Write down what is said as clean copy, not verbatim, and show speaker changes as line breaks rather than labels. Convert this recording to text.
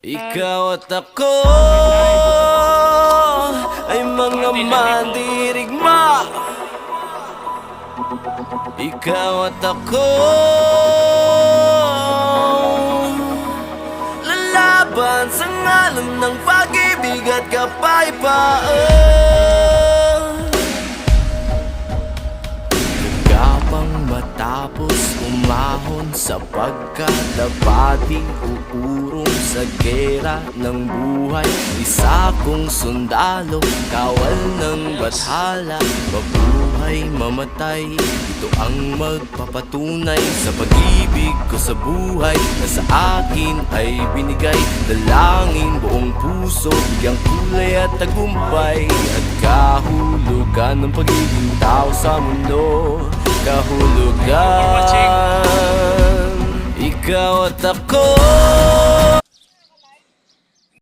Ikaw at ako ay mga mandirigma. Ikaw at ako lalaban sa ngalan ng pag-ibig at kapayapaan. Gapang matapos umahon sapagkat dapating uurong sa gera ng buhay. Isa kong sundalo, kawal ng bathala, mabuhay, mamatay. Ito ang magpapatunay sa pag-ibig ko sa buhay na sa akin ay binigay. Dalangin buong puso, bigyang kulay at tagumpay at kahulugan ng pagiging tao sa mundo. Kahulugan, ikaw at ako